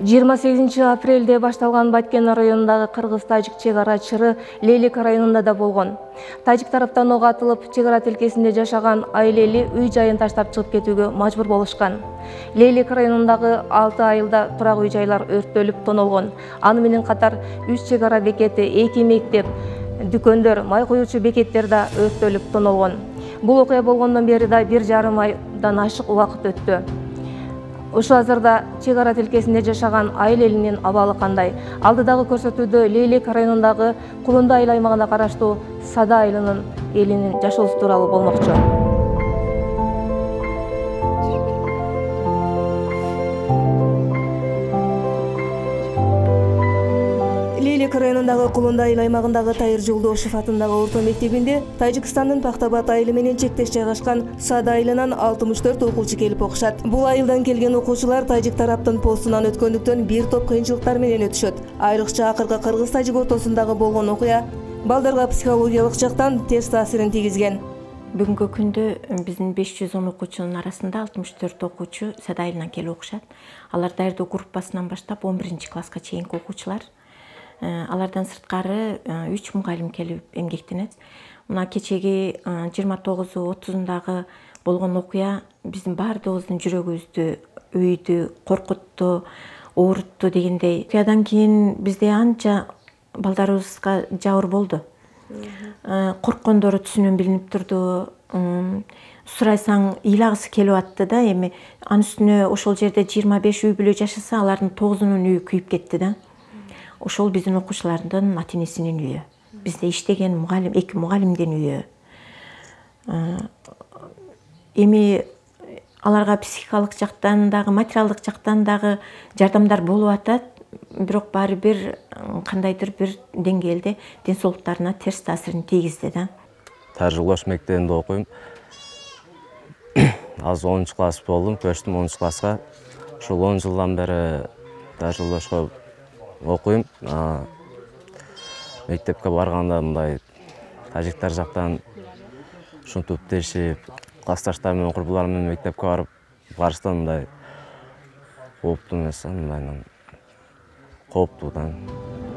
28 апрелде башталган Баткен районундагы кыргыз-тажик чек-ара чыры Лейлик районунда да болгон. Тажик тараптан ок атылып, чек-ара тилкесинде жашаган айлели үй жайын таштап чыгып кетүүгө мажбур болушкан. Лейлик районундагы 6 айылда турак үй жайлар өрттөлүп тонолгон. Аны менен катар 3 чек-ара бекети, 2 мектеп, дүкөндөр, май куюучу бекеттер да өрттөлүп тонолгон. Бул окуя болгондон бери да 1,5 айдан ашык убакыт өттү. Ушул азырда чек-ара тилкесинде жашаган айыл элинин абалы кандай? Алдыдагы көрсөтүүдө Лейлик районундагы Кулунду айыл аймагына караштуу Сада айылынын элинин жашоосу тууралуу болмокчу. Лейлик районундагы Кулунду айыл аймагындагы Тайыр Жолдошев атындагы орто мектебинде Тажикстандын Пактабат айылы менен чектеш жайгашкан Сада айылынан 64 окуучу келип окушат. Бул айылдан келген окуучулар тажик тараптын постунан өткөндүктөн бир топ кыйынчылыктар менен өтүшөт. Айрыкча акыркы кыргыз-тажик ортосундагы болгон окуя балдарга психологиялык жактан терс таасирин тийгизген. Бүгүнкү күндө биздин 510 окуучунун арасында 64 окуучу Сада айылынан келип окушат. Алар даярдоо группасынан баштап 11-класска чейинки окуучулар. Алардан сырткары 3 мугалим келип эмгектенет. Мына кечеги 29-30-дагы болгон окуя биздин баардыгыбыздын жүрөгүбүздү өйдү, коркутту, оорутту дегендей. Окуядан кийин бизде анча балдарыбызга жабыр болду. Корккондору түсүнөн билинип турду. Сурайсаң ыйлагысы келип атты да, эми анын үстүнө ошол жерде 25 үй бүлө жашаса, алардын 9-унун үйү күйүп кетти да. Ошол биздин окуучулардын ата-энесинин үйү. Бизде иштеген мугалим, 2 мугалимдин үйү. Эми аларга психикалык жактан дагы, материалдык жактан дагы жардамдар болуп атат, бирок баары бир кандайдыр бир деңгээлде ден соолуктарына терс таасирин тийгизди да. Тайыр Жолдошев мектебинде окуйм. Азыр 10-класс болдум, көчтүм 10-класска. Ушул 10 жылдан бери Тайыр Жолдошевго окуйм. Мектепке барганда мындай тажиктер жактан ушинтип дешип, классташтар менен, курбулар менен мектепке барыштан мындай кооптуу эмес, мындай кооптуу да.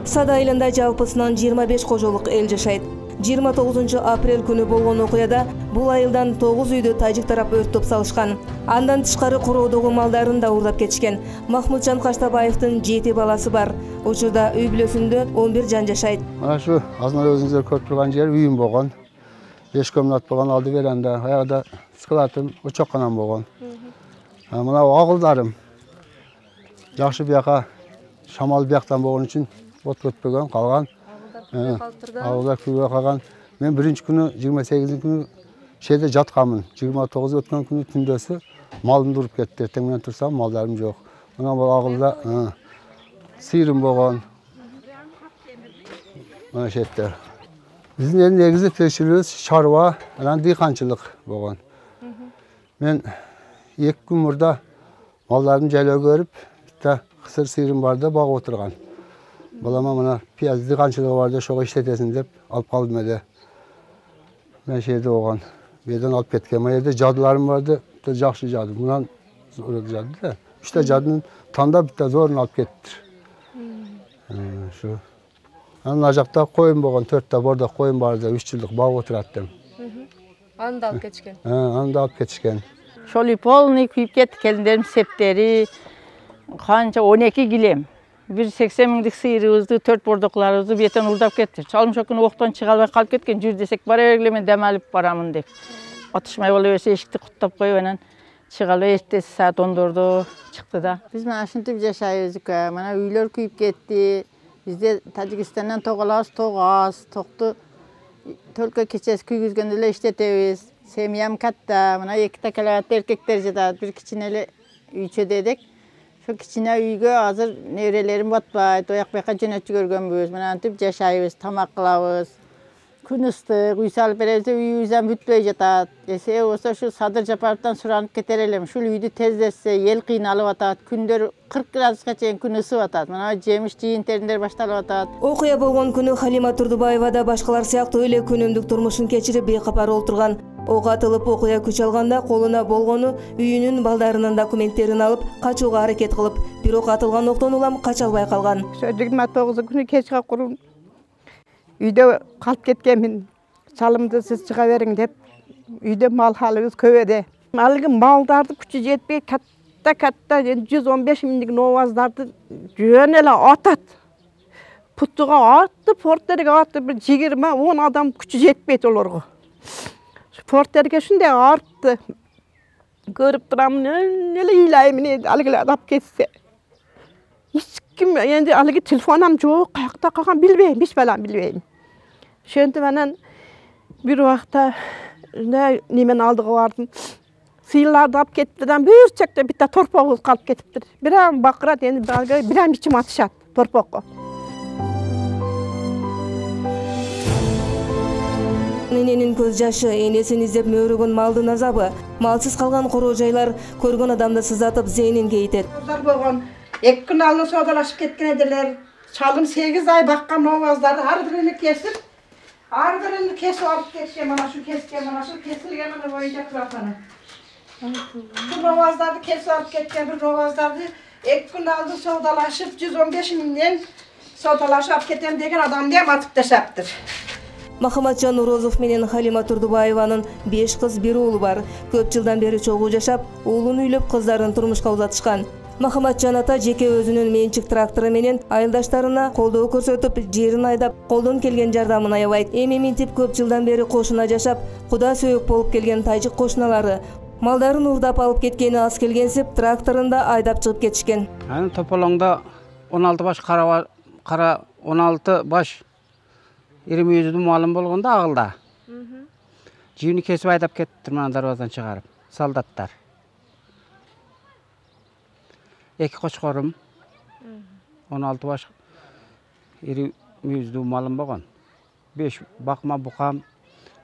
Сада айылында жалпысынан 25 кожолук эл жашайт. 29 апрель күнү болгон окуяда бул айылдан 9 үйдү тажик тарап өрттөп салышкан. Андан тышкары короодогу малдарын да уурдап кетишкен. Махмутжан Каштабаевдин 7 баласы бар. Учурда үй бүлөсүндө 11 жан жашайт. Мына шу азыр өзүңүздөр көрүп турган жер үйүм болгон. 5 комнат болгон, алды веранда, аягда складым, очокканам болгон. Мына агылдарым жакшы бияка шамал бияктан болгон үчүн от өтпөгөн, калган. Ауылдар күйбөй калган. Мен биринчи күнү 28 күнү шеде жатканмын. 29 өткөн күнү түндөсү малымды уруп кетти. Эртең менен турсам малдарым жок. Мына бул агылда сыйырым болгон. Мына шеттер. Биздин элдин негизи тиричилигибиз чарба менен дыйканчылык болгон. Мен 2 күн мурда малдарымды жайлоого берип, битте кысыр сыйырым бар да багып отурган. Балама мына пияз дыйканчылыгы бар да ошого иштетесиң деп алып калдым эле. Мен жерде болгон. Берден алып кеткен. Мына жерде жадыларым барды, жакшы жады. Мынан зор жады да. 3 жадынын тандап битте зорун алып кетиптир. Шу. Анын жакта коюм болгон, 4 бордо коюм бар да 3 жылдык багып отурат дем. Аны да алып кетишкен. Аны да алып кетишкен. Шол үй полный күйүп кетти, келиндерим септери канча 12 килем. 180 миңдик сыйырыбызды, 4 бордокларыбызды бетен урдап кетти. Чалымшок күнү октон чыга албай калып кеткен. Жүр десек бара бергиле, мен дем алып барамын деп. Атышмай боло берсе эшикти куттап коюп анан чыга албай эртеси саат 10дордо чыкты да. Биз мына ушинтип жашайбыз эке. Мына үйлөр күйүп кетти. Бизде Тажикстандан ток алабыз, ток аз. Токту только кечеси күйгүзгөндө эле иштетебиз. Семьям катта. Мына 2 киловатт эркектер жатат. Бир кичине эле үйчө дедик. Şu kichine uyga hazır nevrelerim batpayt, oyak buyakka jönөтүп көргөнбүз. Мына антип жашайбыз, тамак кылабыз. Күн ыстық, үй салып беребиз, үйүбүздөн бүтпөй жатат. Эсе болсо ушу Садыр Жапаровдон суранып кетер элем. Ушул үйдү тездетсе, эл кыйналып атат. Күндөр 40 градуска чейин күн ысып атат. Мына жемиш жыйынтерлер башталып атат. Окуя болгон күнү Халима Турдубаева да башкалар сыяктуу эле күнүмдүк турмушун кечирип бейкапар отурган. Ок атылып окуя күч алганда колуна болгону үйүнүн балдарынын документтерин алып качууга аракет кылып, бирок атылган октон улам кача албай калган. 29 күнү кечке курум үйдө калып кеткенмин. Чалымды сиз чыга бериң деп, үйдө мал халыбыз көп эди. Алгы малдарды күчү жетпей катта 115 миңдик новаздарды жөн эле атат. Путуга атты, порттерге атты, бир 20-10 адам күчү жетпейт олорго. Порттерге шундай артты. Көрүп турам, эле ыйлаймын, алгы ап кетсе. Эч ким энди алгы телефонум жок, каякта калган билбейм, эч балам билбейм. Шентип анан бир убакта немен алдыга бардым. Сыйларды алып кетиптирдан бир чекте битте торпогубуз калып кетиптир. Бирам бакырат, энди бирам ичим атышат торпокко. Эненин көз жашы, энесин издеп мөөрөгөн малдын азабы, малсыз калган короо жайлар көргөн адамды сызатып зээнин кейитет. Болгон 2 күн алдын содалашып кеткен эдилер. Чалым 8 ай баккан новаздарды ар биrini кесип алып кетишкен. Мана шу кескен, мана шу кесилген боюнча турат ана. Şu novazları kesip alıp ketken bir novazları 2 gün aldın sodalashıp 115 miңден sodalashıp alıp ketem degen adam diye atıp taşaptır. Махаматжан Орозов менен Халима Турдубаеванын 5 кыз, 1 уулу бар. Көп жылдан бери чогуу жашап, уулун үйлөп, кыздарын турмушка узатышкан. Махаматжан ата жеке өзүнүн менчик трактору менен айылдаштарына колдоо көрсөтүп, жерин айдап, колдон келген жардамын аябайт. Эми минтип көп жылдан бери кошуна жашап, куда сөөк болуп келген тажик кошуналары малдарын урдап алып кеткени аз келгенсип, тракторунда айдап чыгып кетишкен. Анын тополоңдо 16 баш кара 16 баш 20 малым болгондо агылда. Жийини кесип айдап кетиптир мына дарбазадан чыгарып, солдаттар. 2 кочкорум 16 баш 20 малым болгон. 5 бакма букам,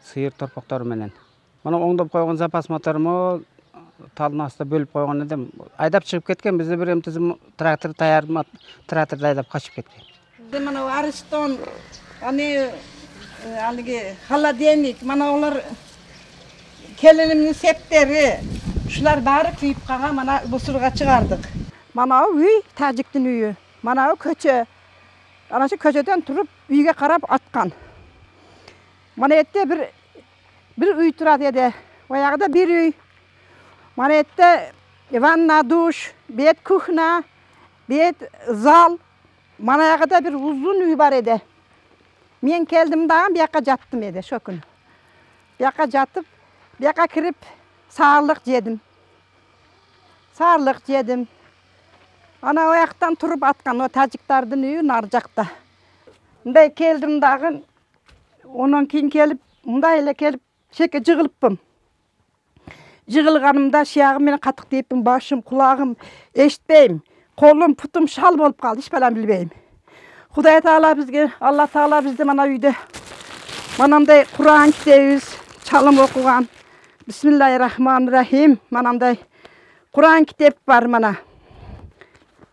сыйыр торпоктору менен. Мына оңдоп койгон запас моторуму талдын астына бөлүп койгон эдим. Айдап чыгып кеткен, бизде бир эмтизим трактор таяр, тракторду айдап качып кеткен. Мына Арыстон, аны алыгы холодильник, мана олар келинимдин септери, ушулар баары күйүп калган, мана бусурга чыгардык. Мана үй тажиктин үйү, мана көчө. Ana şu köşeden turup үйге карап аткан. Mana ette bir uy turadi edi. Oyağda bir uy. Mana ette vanna, duş, bet kuhna, bet zal. Mana ayağda bir uzun uy var edi. Men keldim dağım, bir yaka jattım edi şu gün. Bir yaka jatıp, bir yaka kirip sağırlık yedim. Sağırlık yedim. Ana oyaktan turup atkan o taciklardın үйü nar jakta. Mınday keldim dağın, ondan keyin kelip, mınday ele kelip, şeke jığılıpпын. Jığılganımda şiyagım meni katık deyipпін, başım, kulağım eşitpeyim. Kolum, putum şal bolup kaldı, hiç falan bilbeyim. Huday Taala bizge, Allah Taala bizde mana uyda. Manamday Kur'an kitebimiz, çalım okugan. Bismillahirrahmanirrahim. Manamday Kur'an kitep var mana.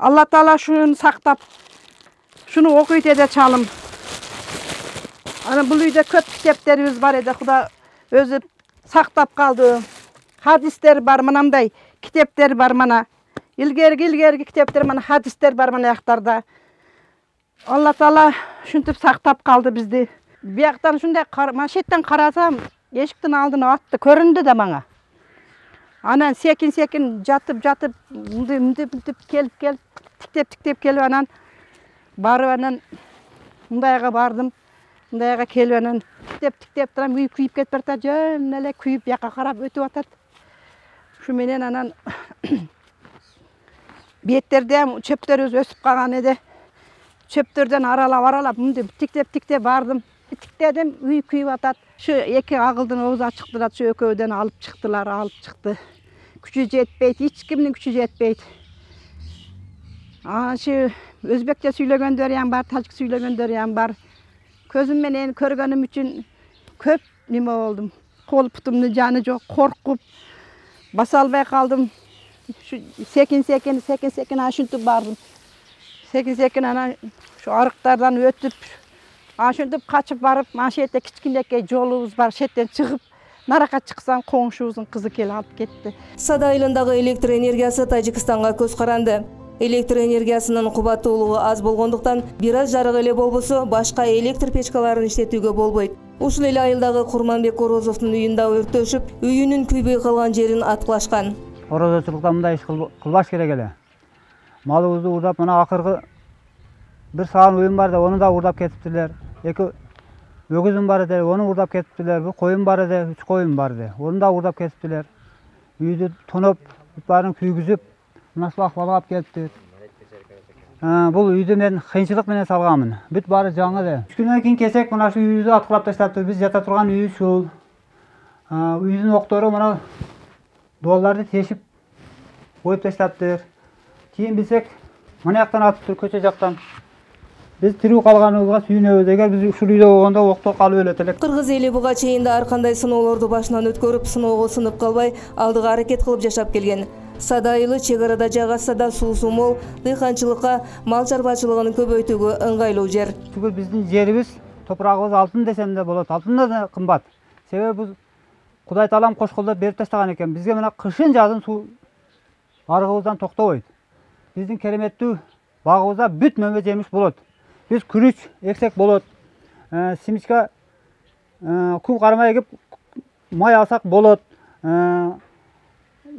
Allah Taala şunu saktap, şunu okuyup ede çalım. Ana bu uyda köp kiteplerimiz var edi, Huda özü saktap kaldı. Hadisler var manamday, kitepler var mana. İlgergi kitepler mana, hadisler var mana ayaklarda. Allah Taala şuntup saktap kaldı bizdi. Bir yaktan şunday manşetten karasam, eşikten aldığını attı, göründü de bana. Anan sekin jatıp müntüp kelip tiktep kelip anan barıp anan mundayga bardım. Mundayga kelip anan tiktep turam, uy kuyup ketip barata, jön ele kuyup yaka karap ötüp atat. Şu menen anan betterde çöpler ösüp kalgan edi. Çöplerden aralap müntüp tiktep bardım. Tiktedim, uy kuyup atat. Şu iki ağıldın oğuz açıktılar, şu ökövden alıp çıktı. Küçü jetpeyt, hiç kimnin küçü jetpeyt. Şu Özbekçe söylegen döryen bar, Tacik söylegen döryen bar. Közüm menen körgönüm üçün Köp nime oldum. Kol putumda canı yok, korkup basa almay kaldım. Şu sekin aşıntıp bardım. Sekin ana şu arıklardan ötüp aşıntıp kaçıp barıp manşette kiçkineke yolumuz var şetten çıkıp naraka çıksam komşumuzun kızı kelip alıp ketти. Сада айылындагы электр энергиясы Тажикстанга көз каранды. Электр энергиясынын кубаттуулугу аз болгондуктан бир аз жарык эле болбосо башка электр печкаларын иштетүүгө болбойт. Ушул эле айылдагы Курманбек Орозовдун үйүндө өрттөшүп, үйүнүн күйбөй калган жерин аткылашкан. Орозочулукта мындай иш кылбаш керек эле. Малыбызды уурдап, мына акыркы бир саан уюм бар да, onu da уурдап кетиптилер. Эки өгүзүм бар эде, onu уурдап кетиптилер. Бир коюм бар эде, 3 коюм бар эде. Onu da уурдап кетиптилер. Үйдү тоноп, баарын күйгүзүп, мына ушул акыбалга алып келиптир. Бул үйдү мен кыйынчылык менен салганмын. Бүт баары жаңы эле. 3 күндөн кийин келсек, мына ушул үйдү аткылап таштаптыр. Биз жата турган үй ушул. Үйдүн октору мына дуалларды тешип коюп таштаптыр. Кийин билсек, мына жактан атыптыр, көчө жактан. Biz тирүү калганыбызга сүйүнөбүз. Эгер биз ушул үйдө болгондо октоо калып өлөт элек. Кыргыз эли буга чейин да ар кандай сыноолорду башынан өткөрүп, сыноого сынып калбай, алдыга аракет кылып жашап келген. Сада айылы чек арада жайгашса да суусу мол, дыйканчылыкка, мал чарбачылыгын көбөйтүүгө ыңгайлуу жер. Бүгүн биздин жерибиз, топурагыбыз алтын десем да болот. Алтындан да кымбат. Себеби бул Кудай Таалам кошколдоп берип таштаган экен. Бизге мына кышын жазын суу арыгыбыздан токтобойт. Биздин кереметтүү багыбызда бүт мөмө жемиш болот. Biz күрүч эксек болот. Симичка күн кармай эгип май алсак болот.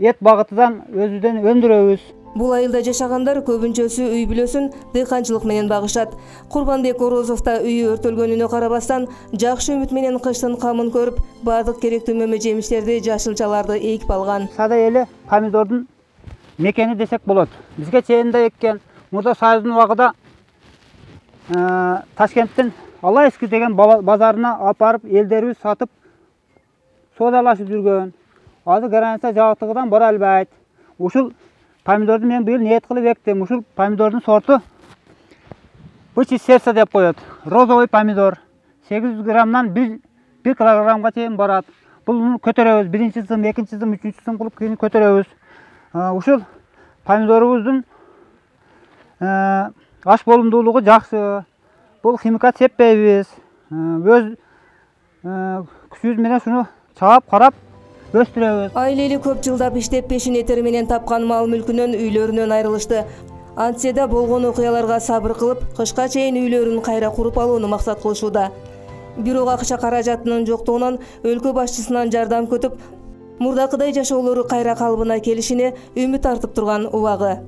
Эт багытынан өзүдөн өндүрөбүз. Бул айылда жашагандар көбүнчөсү үй бүлөсүн дыйканчылык менен багышат. Курманбек Орозов да үйү өртөлгөнүнө карабастан, жакшы үмүт менен кыштын камын көрүп, бардык керектүү мөмө жемиштерди, жашылчаларды эгип алган. Сада эли помидордун мекени десек болот. Бизге чейин да эккен. Мурда Союздун убагында Ташкенттен Алайский деген базарына алып барып, элдерибиз сатып, соодалашып жүргөн. Азыр граница жабыктыгынан бара албайт. Ушул помидорду мен быйыл ниет кылып эктим. Ушул помидордун сорту бычы сердце деп коет. Розовый помидор. 800 граммдан 1 килограммга чейин барат. Бул көтөрөбүз. 1-чи сым, 2-чи сым, 3-чү сым кылып кийин көтөрөбүз. Ушул помидорубуздун аш болумдуулугу жакшы. Бул химикат сеппейбиз. Өз күчүбүз менен шуну чаап, карап өстүрөбүз. Айлели көп жылдап иштеп пешин этери менен тапкан мал мүлкүнөн үйлөрүнөн айрылышты. Антсе да болгон окуяларга сабыр кылып, кышка чейин үйлөрүн кайра куруп алууну максат кылышууда. Бирок акча каражатынын жоктугунан өлкө башчысынан жардам күтүп, мурдакыдай жашоолору кайра калыбына келишине үмүт артып турган убагы.